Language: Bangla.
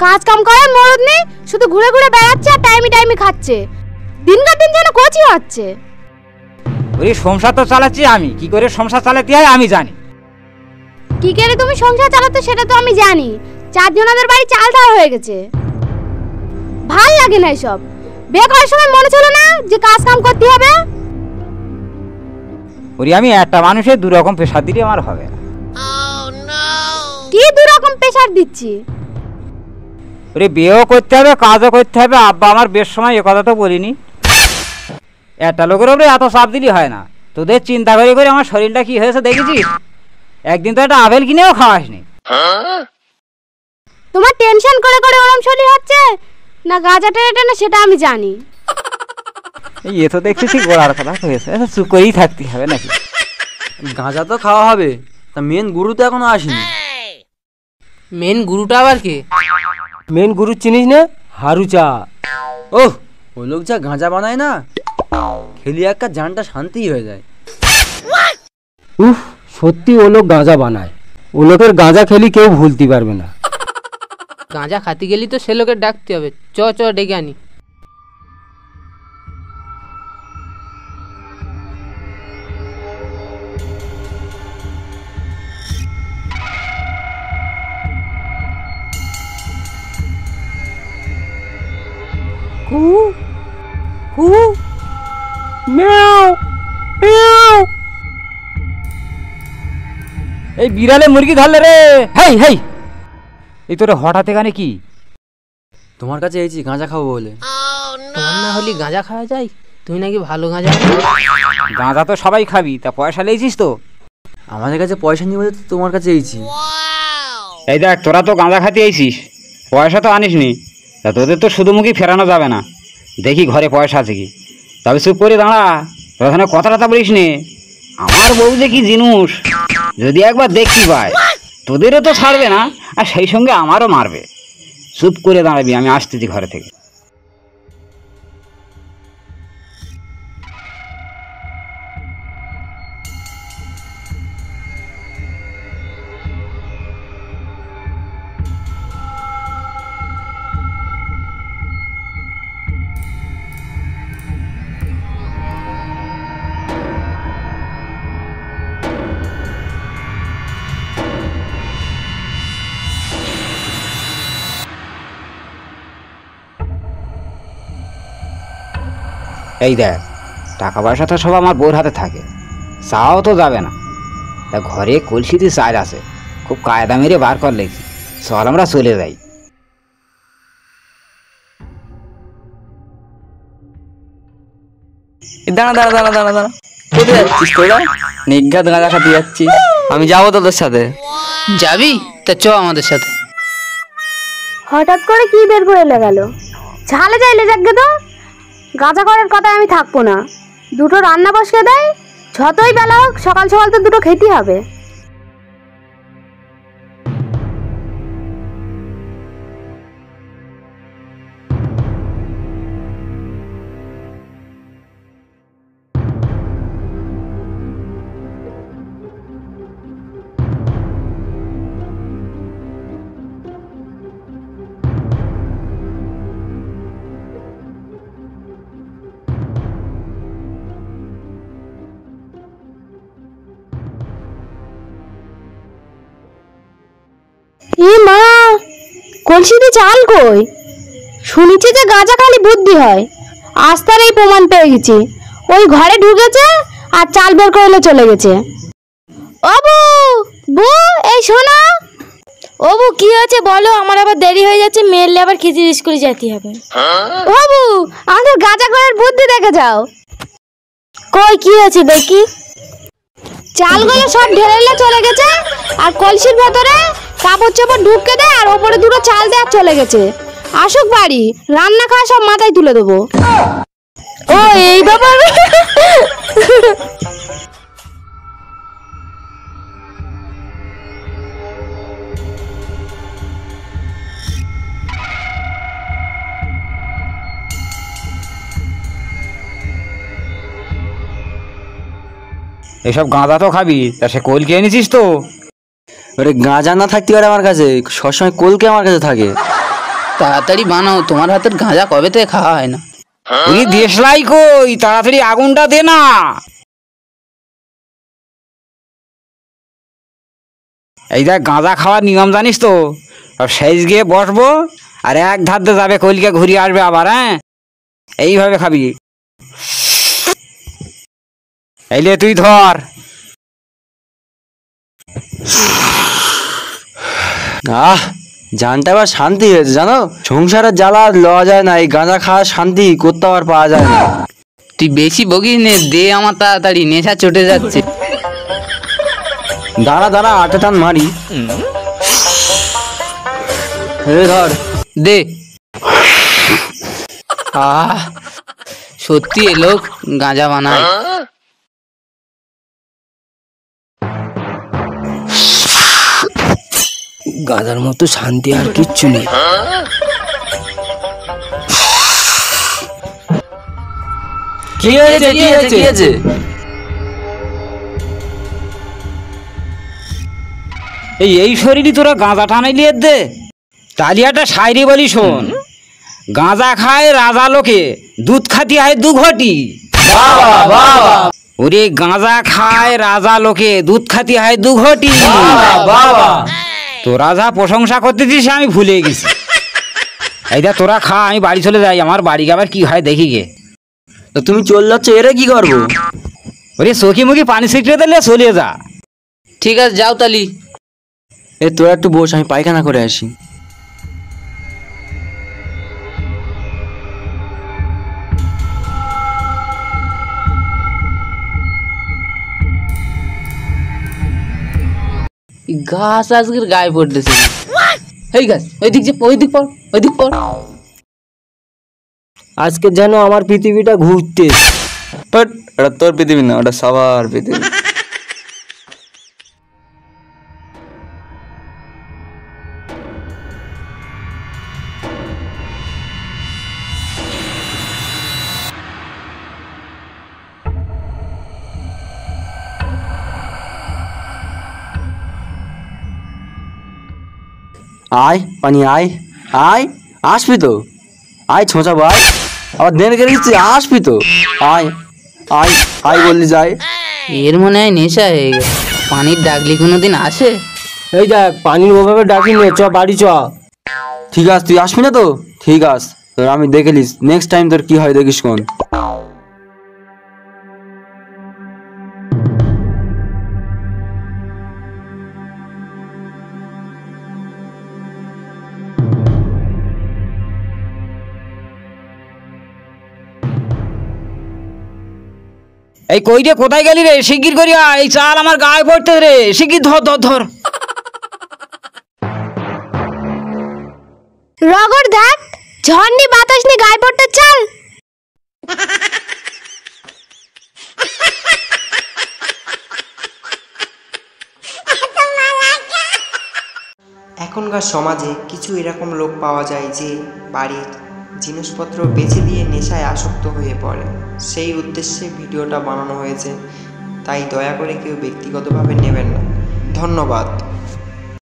কাজ কাম করার মরদ নেই, শুধু ঘুরে ঘুরে বেড়াচ্ছে আর টাইমে খাচ্ছে। দিনকার দিন যেন কোচি হচ্ছে। ওই সংসার তো চালাচ্ছি আমি, কি করে সংসার চালাতে হয় আমি জানি। কি করে তুমি সংসার চালাতে সেটা তো আমি জানি। 4 জনাদের বাড়ি চাল ধার হয়ে গেছে। ভাল লাগে না এসব। বিয়ে করার সময় মনে ছিল না যে কাজ কাম করতে হবে? ওরে আমি একটা মানুষের দু রকম প্রেশার দিলে আমার হবে না। কি দু রকম প্রেশার দিচ্ছি? ওরে বিয়েও করতে হবে, কাজও করতে হবে। আব্বা আমার বেশ সময় এ কথা তো বলিনি। একটা লোকের ওপরে এত চাপ দিলে হয় না। তোদের চিন্তা করে করে আমার শরীরটা কি হয়েছে দেখেছিস? একদিন তো একটা আপেল কিনেও খাওয়াসনি। তোমার টেনশন করে করে ওরম শরীর হচ্ছে না গাঁজা টেনে না সেটা আমি জানি। এ তো দেখতেছি গোড়ার কথা হয়েছে। চুপ করেই থাকতে হবে নাকি? গাঁজা তো খাওয়া হবে, তা মেন গুরু তো এখনো আসেনি। মেন গুরুটা আবার কে? মেন গুরু চিনিস না? হারুচা। ওহ, ওই লোক যা গাঁজা বানায় না, খেলি একটা জানটা শান্তি হয়ে যায়। উফ, সত্যি ও লোক গাঁজা বানায়। ও লোকের গাঁজা খেলি কেউ ভুলতে পারবে না। গাঁজা খাতে গেলি তো সে লোকের ডাকতে হবে। চ ডেকে আনি। কু কু মিয়াও মিয়াও। এই বিড়ালে মুরগি ধরলে রে। হেই হেই, এই তোরে হঠাৎ এখানে কি? তোমার কাছে এইছি গাঁজা খাবো বলে। তোমার না হলে গাঁজা খাওয়া যায়? তুমি নাকি ভালো গাঁজা? গাঁজা তো সবাই খাবি, তা পয়সা লেছিস তো? আমাদের কাছে পয়সা নিয়ে বলে তো তোমার কাছে এইছি। এই দেখ, তোরা তো গাঁজা খাতে আইছিস, পয়সা তো আনিস নি। তা তোদের তো শুধু মুখী ফেরানো যাবে না। দেখি ঘরে পয়সা আছে কি। তবে চুপ করে দাঁড়া, প্রধানে কথাটা বলিস নে। আমার বউ যে কি জিনিস, যদি একবার দেখতে পায় তোদেরও তো ছাড়বে না, আর সেই সঙ্গে আমারও মারবে। চুপ করে দাঁড়াবি, আমি আসতেছি ঘরে থেকে। এই দেখ, টাকা পয়সা তো সব আমার বউর হাতে থাকে, চাও তো যাবে না। তা ঘরে কলসিতে চাল আছে, খুব কায়দা মেরে বার কর লেগেছি। চল আমরা চলে যাই। দাঁড়া দাঁড়া দাঁড়া দাঁড়া দাঁড়া, কোথায় যাচ্ছিস তোরা? নিঘাত গাঁজা খাতে যাচ্ছিস? আমি যাবো তোদের সাথে। যাবি? তা চ আমাদের সাথে। হঠাৎ করে কি বের করে গেল? ঝালে যাইলে যাকে তো গাঁজা করার কথা আমি থাকবো না। দুটো রান্না বসিয়ে দেয়, যতই বেলা হোক সকাল সকাল তো দুটো খেতেই হবে। এ মা, কলসিতে চাল কই? শুনেছি যে গাঁজা খালি বুদ্ধি হয়, আজ তার এই প্রমাণ পেয়ে গেছি। ওই ঘরে ঢুকেছে আর চাল বের করে চলে গেছে। ও বউ, এই শোনো। ও বউ, কি হয়েছে বলো? আমার আবার দেরি হয়ে যাচ্ছে, মেয়েলে আবার খিচুড়ি স্কুলে যেতে হবে। ও বউ, আমাদের গাঁজা করার বুদ্ধি দেখে যাও। কই কি হয়েছে দেখি? চালগুলো সব ঢেলে চলে গেছে, আর কলসির ভেতরে কাপড় চোপড় ঢুকে দেয়, আর ওপরে দুটো চাল দেওয়া চলে গেছে। আসুক বাড়ি, রান্না খাওয়া সব মাথায় তুলে দেবো। ও এই ব্যাপার। এসব গাঁজা তো খাবি, তা সে কলকে এনেছিস তো? ওরে গাঁজা না থাকতে পারে আমার কাছে, সবসময় কলকে আমার কাছে থাকে। তাড়াতাড়ি বানাও, তোমার হাতের গাঁজা কবে থেকে খাওয়া হয় না। ওই দেশলাই কই, তাড়াতাড়ি আগুনটা দে না। এই দেখ গাঁজা খাওয়ার নিয়ম জানিস তো, সেজ গিয়ে বসবো আর এক ধার দিয়ে যাবে, কইলকে ঘুরিয়ে আসবে আবার। হ্যাঁ, এইভাবে খাবি। এইলে তুই ধর। জানটা আবার শান্তি হয়েছে জানো, সংসারের জ্বালা আর লওয়া যায় না, এই গাঁজা খাওয়ার শান্তি কোথাও আর পাওয়া যায় না। তুই বেশি বকিস নে, দে আমার তাড়াতাড়ি, নেশা চটে যাচ্ছে। দাঁড়া দাঁড়া, আটে টান মারি। ধর দে। সত্যি এ লোক গাঁজা বানায়। গাঁজার মতো শান্তি আর কিচ্ছু নেই। কি হয়েছে কি হয়েছে কি হয়েছে? এই শরীরই তোরা গাঁজা টানাইলি এর দে। তালিয়াটা শায়রি বলি শোন, গাঁজা খায় রাজা লোকে, দুধ খাতি হয় 2 ঘটি। ওরে গাঁজা খায় রাজা লোকে, দুধ খাতি হয় 2 ঘটি। তোরা যা প্রশংসা করতেছিস আমি ভুলে গেছি। এই দেখ তোরা খা, আমি বাড়ি চলে যাই, আমার বাড়ি আবার কি হয় দেখি গে। তো তুমি চল যাচ্ছ, এরা কি করবো? ওরে চোখে মুখে পানি ছিটে দিলে চলে যা। ঠিক আছে যাও তালি। এ তোরা একটু বস, আমি পায়খানা করে আসি। গাছ আজকের গায়ে পড়তেছে। এই গাছ ওইদিক যে, ওইদিক পড়, ওইদিক পড়। আজকে যেন আমার পৃথিবীটা ঘুরতে। বাট এটা তোর পৃথিবী না, ওটা সবার পৃথিবী। আয় পানি, আয় আয়, আসবি তো? আয় ছোঁচা ভাই, আবার দেন করে গেছি, আসবি তো? আয় আয় আয় বললি যায়। এর মনে হয় নেশা হয়ে গেছে, পানির ডাকলি কোনোদিন আসে? এই দেখ পানির ওভাবে ডাকি নিয়ে চ, বাড়ি চ। ঠিক আছে, তুই আসবি না তো? ঠিক আছে, তোর আমি দেখে নিস, নেক্সট টাইম তোর কি হয় দেখিস কোন। এই কই রে, কোথায় গেলি রে? শিগগির করিয়া, এই চাল আমার গায়ে পড়তে রে, শিগগির ধর ধর ধর। রগর দেখ, ঝড় নি বাতাস নি গায়ে পড়তে চাল। এখনকার সমাজে কিছু এরকম লোক পাওয়া যায় যে বাড়ির জিনিসপত্র বেচে দিয়ে নেশায় আসক্ত হয়ে পড়ে। সেই উদ্দেশ্যে ভিডিওটা বানানো হয়েছে, তাই দয়া করে কেউ ব্যক্তিগতভাবে নেবেন না। ধন্যবাদ।